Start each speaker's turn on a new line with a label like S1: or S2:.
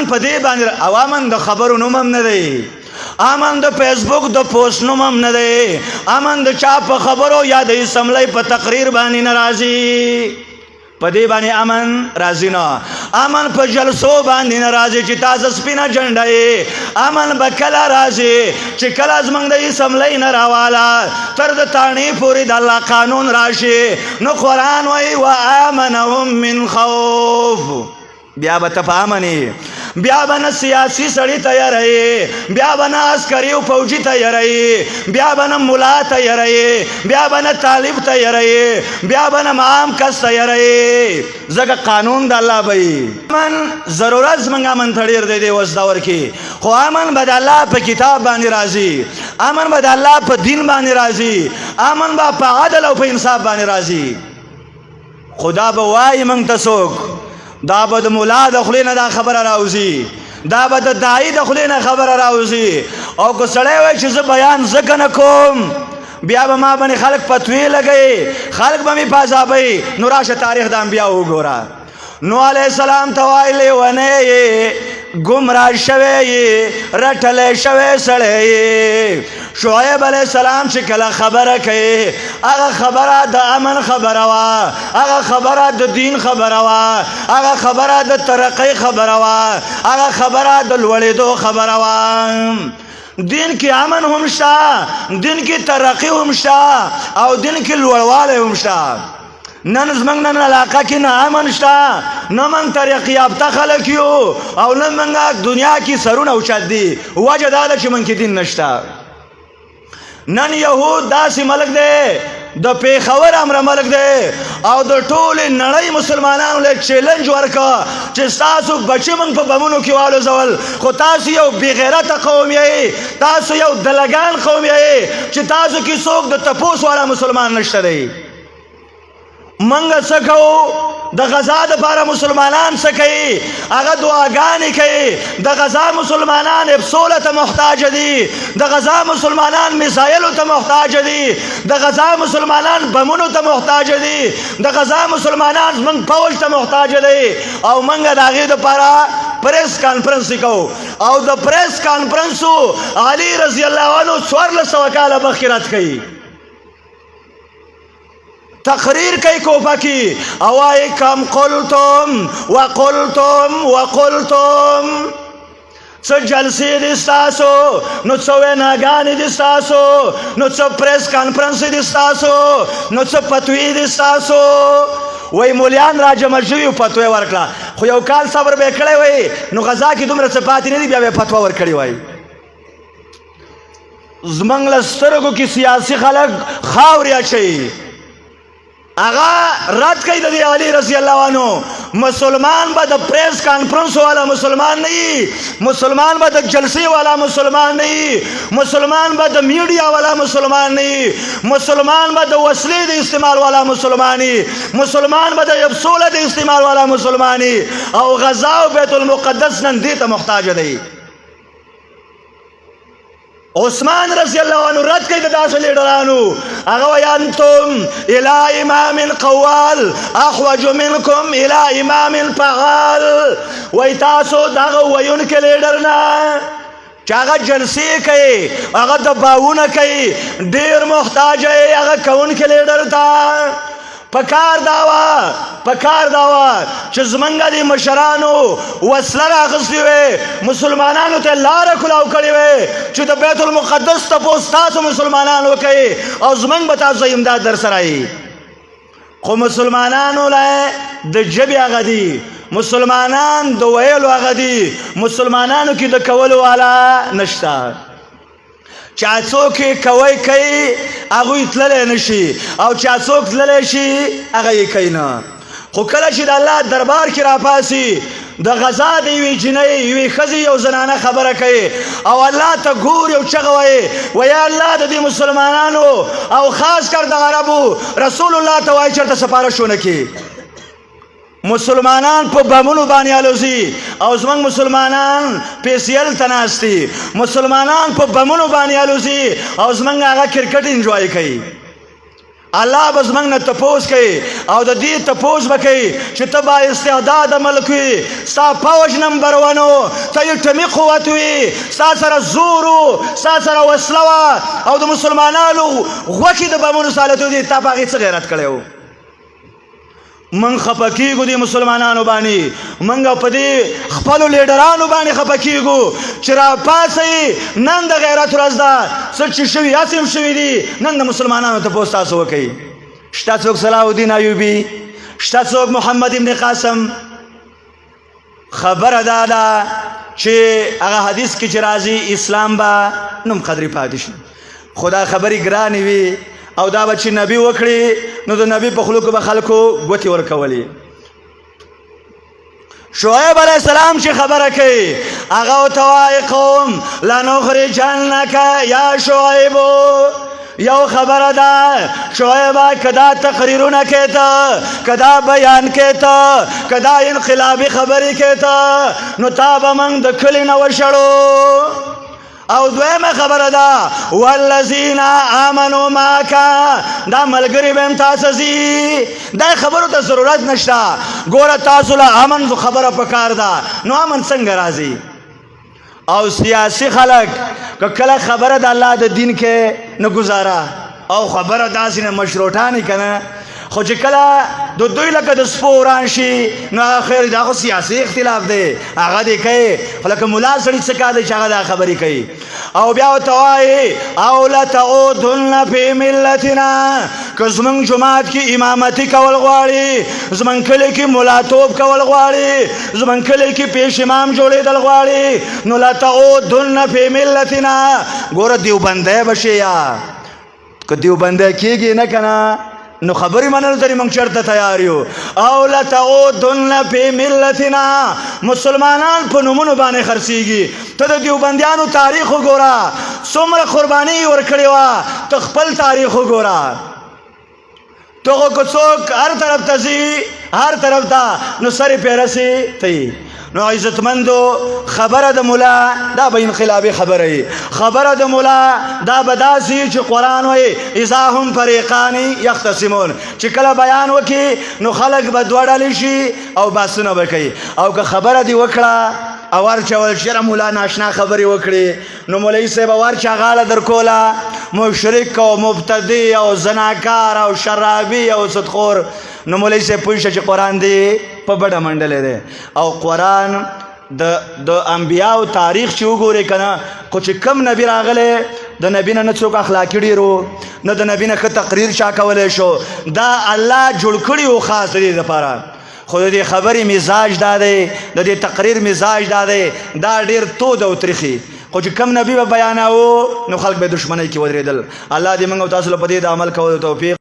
S1: امن په دې باندې او امن د خبرو نوم هم نه دی، امن د فیسبوک د پوسټ نوم هم نه دی، امن د چا په خبرو یا د اسمبلی په تقریر باندې نه راځي، په دې باندې امن راځي نه. امن په جلسو باندې نه راځي چې تاسو سپینه جنډه یې، امن به کله راځي چې کله زموږ د اسمبلی نه راواله تر د تاڼې پورې د الله قانون راشي. نو قرآن وایي وآمنهم من خوف، بیا به ته په امن یې، بیا به نه سیاسي سړي ته یری، بیا به نه عسکري او فوجي ته یری، بیا به نه ملا ته یری، بیا به نه طالب ته یری، بیا به نه عام کس ته یری، ځکه قانون د الله به وي. امن ضرورت زموږ امن ته ډېر دی اوس دور کې، خو امن به د الله په کتاب باندې راځي، امن به د الله په دین باندې راځي، امن به په عدل او په انصاف باندې راځي. خدا به وایي موږ ته څوک، دا به د ملا د خولې نه دا خبره راوځي، دا به د داعی د خولې نه خبره راوځي. او که سړی وایي چې زه بیان ځکه نه کوم بیا به ما باندې خلک فتوی لګوي، خلک به مې په عذابوي. نو راشه تاریخ د انبیاء وګوره، نوح علیه السلام ته وایي لیونی یې، ګمراه شوی یې، رټلی شوی سړی یې. شعیب علیه السلام چې کله خبره کوي هغه خبره د امن خبره وه، هغه خبره د دین خبره وه، هغه خبره د ترقۍ خبره وه، هغه خبره د لوړېدو خبره وه. دین کې امن هم شته، دین کې ترقی هم شته، او دین کې لوړوالی هم شته. نن زمونږ نن علاقه کې نه امن شته، نه موږ ترقي یافته خلک یو، او نه موږ دنیا کې سرونه اوچت دي. وجه دا ده چې موږ کې دین نشته. نن یهود داسې ملک دی، د پیښور امر ملک دی، او د ټولې نړۍ مسلمانانو له چیلنج ورکړه چې ستاسو بچي موږ په بمونو کې والوزول، خو تاسو یو بېغیرته قوم یئ، تاسو یو دلګان قوم یئ چې تاسو کې څوک د تپوس والا مسلمان نشته دی. منګه څه کوو؟ د غزا دپاره مسلمانان څه کوي؟ هغه دعاګانې کوي. د غزا مسلمانان افسوله ته محتاج دي، د غزا مسلمانان میزایلو ته محتاج دي، د غزا مسلمانان بمونو ته محتاج دي، د غزا مسلمانان زموږ فوج ته محتاج دي. او منګه د هغې دپاره پریس کانفرنس کوو، او د پریس کانفرنسو علي رضی الله عنه 1400 کاله مخکې رد کوي، تقریر کوي کوفه کې، او وایي کم قلتم وقلتم وقلتم. څه جلسې دي ستاسو، نو څه ویناګانې دي ستاسو، نو څه پریس کانفرنس دي ستاسو، نو څه فتوی دي ستاسو. وای مولیان را جمع شوي او فتوی ورکړه، خو یو کال صبر به یې کړی وای نو غزا کې دومره څه پاتې نه دي، بیا به یې فتوا ورکړې وای. زموږ له سترګو کې سیاسي خلک خاورې اچوي، هغه رد کوي د دې علي رضی الله عنه. مسلمان به د پریس کانفرنس والا مسلمان نه وي، مسلمان به د جلسې والا مسلمان نه وي، مسلمان به د میډیا والا مسلمان نه وي، مسلمان به د وسلې د استعمال والا مسلمان وي، مسلمان به د افسوله د استعمال والا مسلمان وي. او غزا او بیت المقدس نن دې ته محتاج دی. عثمان رضی الله عنه رد کوي د داسې لیډرانو، هغه وایي انتم الی امام قوال احوج منکم الی امام فعال. وایي تاسو دغه ویونکي لیډر نه چې هغه جلسې کوي، هغه دباونه کوي، ډېر محتاج یې هغه کوونکي لیډر ته. پکار داوا چې زمونږ د مشرانو وسله راغستې وې، مسلمانانو ته لاره کلاو کړې وې چې د بیت المقدس تپوس تاسو مسلمانان وکئ او زمونږ به تاسو امداد در سره وي. خو مسلمانانو له د ژبې هغه دي، مسلمانان د ویلو هغه دي، مسلمانانو کې د کولو والا نشته. چا څوک یې کوي هغوی تللی نشي، او چا څوک تللی شي هغه یې کوي نه. خو کله چې د الله دربار کې راپاسي، د غزا د یوې جنۍ یوې ښځې یو زنانه خبره کوي او الله ته ګوري او چغه وایي ویا الله د دې مسلمانانو او خاص کر د عربو رسول الله ته وایي چېرته سفارش ونه کړي. مسلمانان په بمونو باندې الوزي او زمونږ مسلمانان پیسیل ته ناست دي، مسلمانان په بمونو باندې الوزي او زمونږ هغه کرکټ انجوای کوي. الله به زموږ نه تپوس کوي او د دې تپوس به کوي چې ته با استعداد ملک وي، ستا فوج نمبر ون و، ته اټمي قوت وي، ستا سره زور و، ستا سره وسله وه او د مسلمانانو غوښې د بمونو سالتو دي، تا په هغې څه غیرت کړی و؟ من خفه کیږو دې مسلمانانو باندې، منګ په دې خپلو لیډرانو باندې خفه کیږو چې راپاڅئ، نن د غیرت ورځ ده، څه چې شوي هسې هم شوي دي، نن د مسلمانانو تپوس تاسو وکئ. شته څوک صلاح الدین ایوبي، شته څوک محمد ابن قاسم؟ خبره دا ده چې هغه حدیث کې چې راځي اسلام به نوم قدرې پاتې شي، خو دا خبرې ګرانې وي او دا به چې نبي وکړي نو د نبي په خلو کې به خلکو ګوتې ورکولې. شعیب علیه السلام چې خبره کوي هغه ورته وایي قوم لنخرجنک یا شعیب، یو خبره ده شعیبه که دا تقریرونه کې ته، که دا بیان کې ته، که دا انقلابي خبرې کې ته، نو تا به موږ د کلي نه وشړو. او دویمه خبره ده والذین آمنوا معک، دا ملګري به هم تاسو ځي، دا خبرو ته ضرورت نشته. ګوره تاسو له امن خبره پکار ده، نو امن څنګه راځي؟ او سیاسي خلک که کله خبره د الله د دین کې نه گزاره او خبره داسې نه مشروطانې که نه، خو چې کله د دوی لکه د سپو وران شي نو هغه خیر دا خو سیاسي اختلاف دی، هغه دې کوي، خو لکه ملا سړي څه کار دی چې هغه دا خبرې کوي. او بیا ورته وایي او لتعودن فی ملتنا، که زموږ جومات کې امامتي کول غواړي، زموږ کلي کې ملاتوب کول غواړي، زموږ کلي کې پیش امام جوړېدل غواړي، نو لتعودن فی ملتنا. ګوره دیوبندی به شي، یا که دیوبندی کېږي نه که نه نو خبرې منلو ته موږ چېرته تیار یو. او لتعودن فی ملتنا، مسلمانان په نومونو باندې خرڅېږي. ته د دیوبندیانو تاریخ وګوره، څومره قرباني یې ورکړې وه، ته خپل تاریخ وګوره. ته خو که څوک هر طرف ته ځي، هر طرف ته، نو سر یې پیرسې ته. نو عزتمندو خبره د ملا دا به انقلابي خبره وي، خبره د ملا دا به داسې چې قرآن وایي اذا هم فریقان یختصمون، چې کله بیان وکړي نو خلک به دوه ډلې شي او بحثونه به کوي. او که خبره دې وکړه او ورچول شره مولا ناشنا خبرې وکړي نو مولوي صاحب ورچا غاړه در کوله، مشرک او مبتدی او زناکار او شرابي او صدخور، نو مولوي صاحب پوه شه چې قرآن دې په بډه منډلې دی. او قرآن د انبیاو تاریخ چې وګورې که نه، خو چې کم نبي راغلی د نبي نه څوک اخلاقي ډېرو، نه د نبي نه ښه تقریر چا کولی شو، دا الله جوړ کړي و خاص د دې دپاره. خو د دې خبرې مزاج دا دی، د دې تقریر مزاج دا دی، دا ډېر تود او تریخي. خو چې کم نبي به بیاناوه نو خلک به دشمنۍ کې ودرېدل. الله دې موږ او تاسو له په دې د عمل کولو توفیق